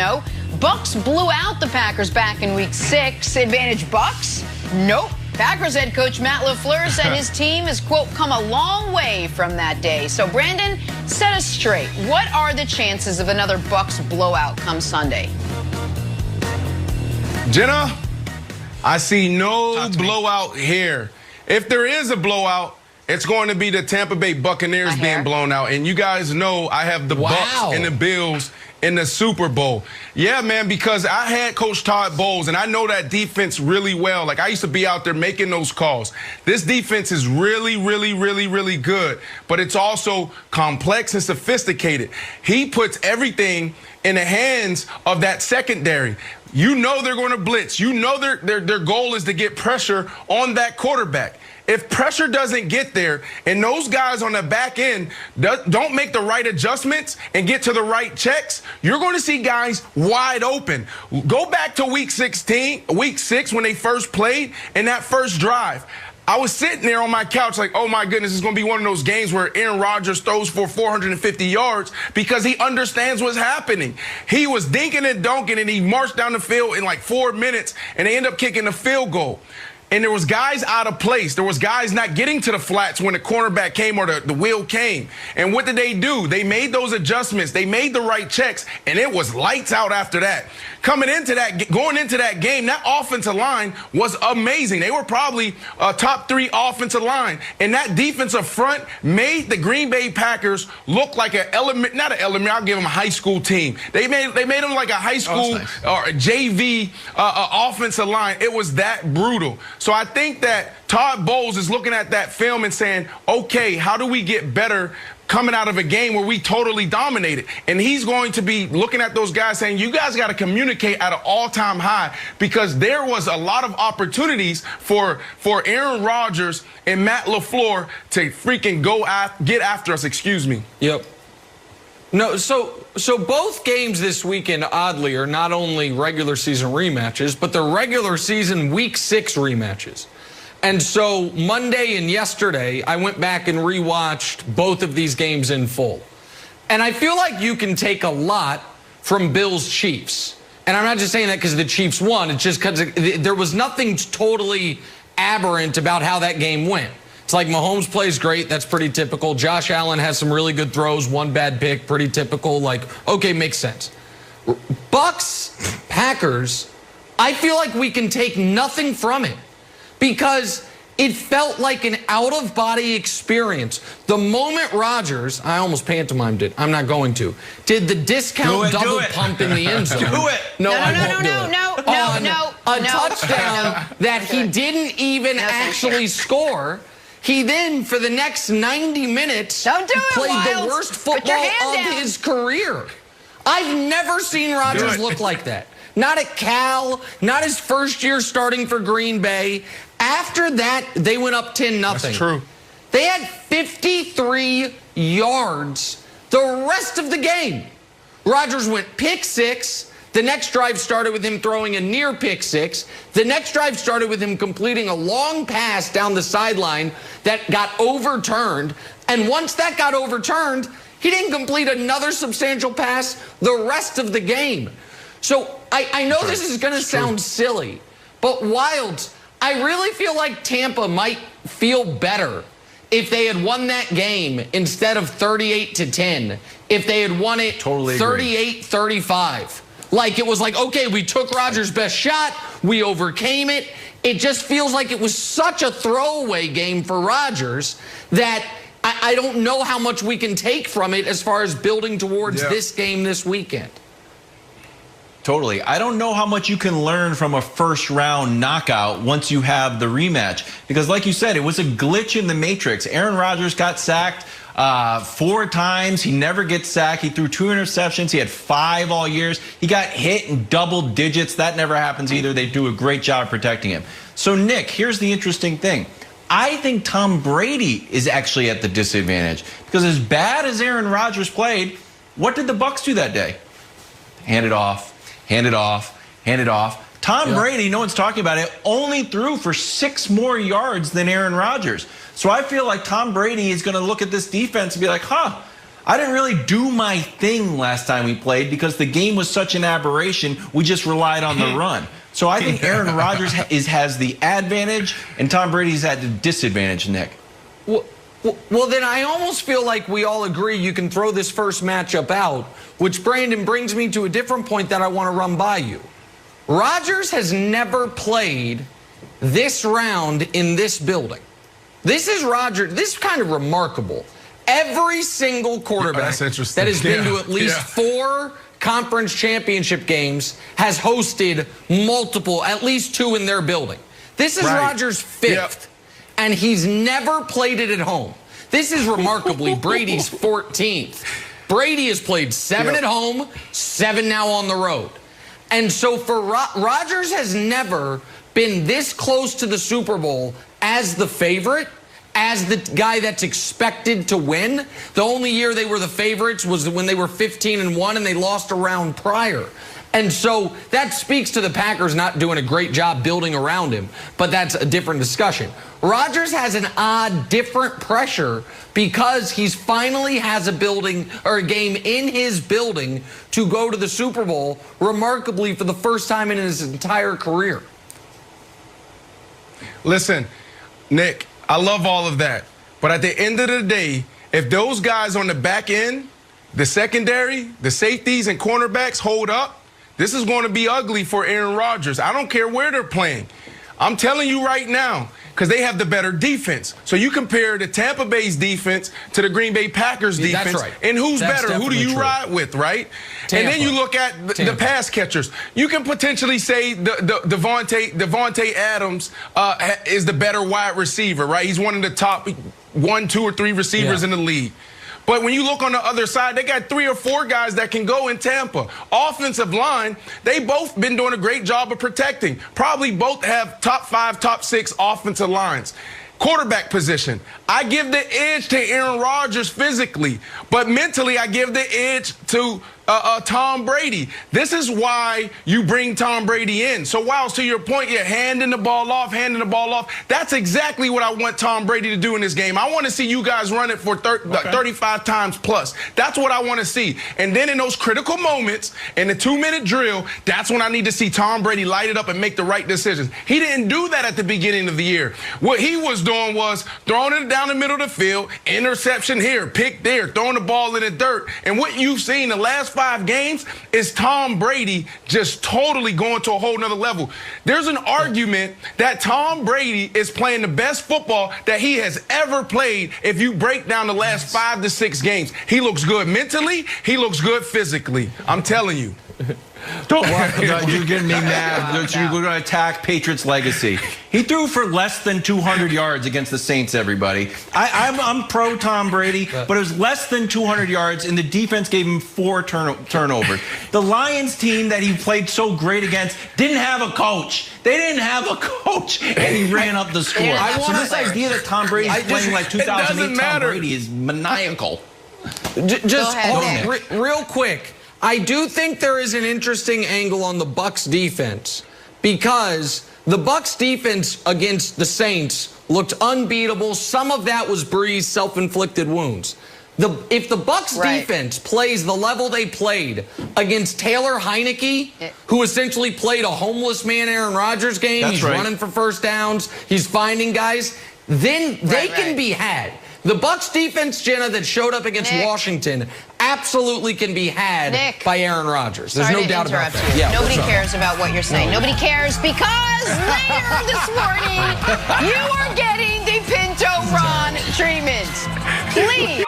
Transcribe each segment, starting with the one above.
know. Bucs blew out the Packers back in Week 6. Advantage Bucs? Nope. Packers head coach Matt LaFleur said his team has, quote, come a long way from that day. So, Brandon, set us straight. What are the chances of another Bucs blowout come Sunday? Jenna, I see no blowout here. If there is a blowout, it's going to be the Tampa Bay Buccaneers being blown out. And you guys know I have the Bucs and the Bills in the Super Bowl. Yeah, man, because I had Coach Todd Bowles, and I know that defense really well. Like, I used to be out there making those calls. This defense is really, really, really, really good, but it's also complex and sophisticated. He puts everything in the hands of that secondary. You know they're going to blitz. You know their goal is to get pressure on that quarterback. If pressure doesn't get there and those guys on the back end don't make the right adjustments and get to the right checks, you're going to see guys wide open. Go back to Week 6 when they first played in that first drive. I was sitting there on my couch like, oh, my goodness, it's going to be one of those games where Aaron Rodgers throws for 450 yards because he understands what's happening. He was dinking and dunking, and he marched down the field in like 4 minutes, and they end up kicking a field goal. And there was guys out of place. There was guys not getting to the flats when the cornerback came or the wheel came. And what did they do? They made those adjustments. They made the right checks, and it was lights out after that. Going into that game, that offensive line was amazing. They were probably a top 3 offensive line. And that defensive front made the Green Bay Packers look like I'll give them a high school team. They made them like a high school or a JV offensive line. It was that brutal. So I think that Todd Bowles is looking at that film and saying, okay, how do we get better coming out of a game where we totally dominated? And he's going to be looking at those guys saying, you guys got to communicate at an all-time high, because there was a lot of opportunities for Aaron Rodgers and Matt LaFleur to freaking get after us, excuse me. Yep. No, so both games this weekend, oddly, are not only regular season rematches, but they're regular season Week 6 rematches. And so Monday and yesterday, I went back and rewatched both of these games in full. And I feel like you can take a lot from Bills Chiefs. And I'm not just saying that because the Chiefs won. It's just because there was nothing totally aberrant about how that game went. It's like Mahomes plays great. That's pretty typical. Josh Allen has some really good throws, one bad pick, pretty typical. Like, okay, makes sense. Bucs, Packers, I feel like we can take nothing from it because it felt like an out-of-body experience. The moment Rodgers, I almost pantomimed it, I'm not going to, did the discount double pump in the end zone. Do it. No, I won't do it. No. A touchdown that he didn't even actually score. He then, for the next 90 minutes, played the worst football of his career. I've never seen Rodgers look like that. Not at Cal, not his first year starting for Green Bay. After that, they went up 10-0. That's true. They had 53 yards the rest of the game. Rodgers went pick 6. The next drive started with him throwing a near pick 6. The next drive started with him completing a long pass down the sideline that got overturned. And once that got overturned, he didn't complete another substantial pass the rest of the game. So I know this is going to sound silly, but Wilds, I really feel like Tampa might feel better if they had won that game instead of 38-10, if they had won it 38-35. Like, it was like, okay, we took Rodgers' best shot. We overcame it. It just feels like it was such a throwaway game for Rodgers that I don't know how much we can take from it as far as building towards this game this weekend. Totally. I don't know how much you can learn from a first-round knockout once you have the rematch. Because like you said, it was a glitch in the matrix. Aaron Rodgers got sacked 4 times. He never gets sacked. He threw 2 interceptions. He had 5 all years. He got hit in double digits. That never happens either. They do a great job protecting him. So, Nick, here's the interesting thing. I think Tom Brady is actually at the disadvantage. Because as bad as Aaron Rodgers played, what did the Bucs do that day? Hand it off. Hand it off, hand it off. Tom Brady, no one's talking about it, only threw for 6 more yards than Aaron Rodgers. So I feel like Tom Brady is going to look at this defense and be like, I didn't really do my thing last time we played because the game was such an aberration. We just relied on the run. So I think Aaron Rodgers has the advantage and Tom Brady's at the disadvantage, Nick. Well, then I almost feel like we all agree you can throw this first matchup out, which, Brandon, brings me to a different point that I want to run by you. Rodgers has never played this round in this building. This is Rodgers. This is kind of remarkable. Every single quarterback that has been to at least 4 conference championship games has hosted multiple, at least 2 in their building. This is Rodgers' 5th. And he's never played it at home. This is remarkably Brady's 14th. Brady has played 7 at home, 7 now on the road. And so for Rodgers has never been this close to the Super Bowl as the favorite, as the guy that's expected to win. The only year they were the favorites was when they were 15-1 and they lost a round prior. And so that speaks to the Packers not doing a great job building around him, but that's a different discussion. Rodgers has an odd, different pressure because he's finally has a building or a game in his building to go to the Super Bowl, remarkably for the first time in his entire career. Listen, Nick, I love all of that. But at the end of the day, if those guys on the back end, the secondary, the safeties and cornerbacks hold up, this is going to be ugly for Aaron Rodgers. I don't care where they're playing. I'm telling you right now, because they have the better defense. So you compare the Tampa Bay's defense to the Green Bay Packers defense. That's right. And who's That's better? Who do you ride with, right? Tampa. And then you look at the pass catchers. You can potentially say Devontae Adams is the better wide receiver, right? He's one of the top 1, 2, or 3 receivers in the league. But when you look on the other side, they got 3 or 4 guys that can go in Tampa. Offensive line, they both been doing a great job of protecting. Probably both have top 5, top 6 offensive lines. Quarterback position, I give the edge to Aaron Rodgers physically, but mentally I give the edge to Tom Brady. This is why you bring Tom Brady in. So while to your point, you're handing the ball off, that's exactly what I want Tom Brady to do in this game. I want to see you guys run it for 35 times plus. That's what I want to see. And then in those critical moments, in the 2-minute drill, that's when I need to see Tom Brady light it up and make the right decisions. He didn't do that at the beginning of the year. What he was doing was throwing it down the middle of the field, interception here, pick there, throwing the ball in the dirt. And what you've seen the last 5 games is Tom Brady just totally going to a whole nother level. There's an argument that Tom Brady is playing the best football that he has ever played if you break down the last 5 to 6 games. He looks good mentally. He looks good physically. I'm telling you. You're getting me mad. You're going to attack Patriots' legacy. He threw for less than 200 yards against the Saints, everybody. I'm pro Tom Brady, but it was less than 200 yards, and the defense gave him 4 turnovers. The Lions team that he played so great against didn't have a coach. They didn't have a coach, and he ran up the score. So this idea that Tom Brady is playing like 2008 Tom Brady is maniacal. Just hold on, real quick. I do think there is an interesting angle on the Bucs defense because the Bucs defense against the Saints looked unbeatable. Some of that was Brees' self-inflicted wounds. If the Bucs defense plays the level they played against Taylor Heineke, who essentially played a homeless man Aaron Rodgers game, he's running for first downs, he's finding guys, then they can be had. The Bucs defense, Jenna, that showed up against Washington absolutely can be had by Aaron Rodgers. There's no doubt about that. Yeah, nobody cares about what you're saying. Nobody cares because later this morning, you are getting the Pinto Ron treatment. Please.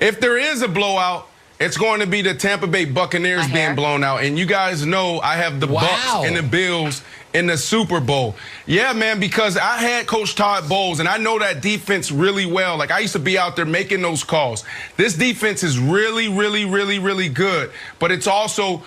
If there is a blowout, it's going to be the Tampa Bay Buccaneers being blown out. And you guys know I have the Bucs and the Bills in the Super Bowl. Yeah, man, because I had Coach Todd Bowles, and I know that defense really well. Like, I used to be out there making those calls. This defense is really, really, really, really good, but it's also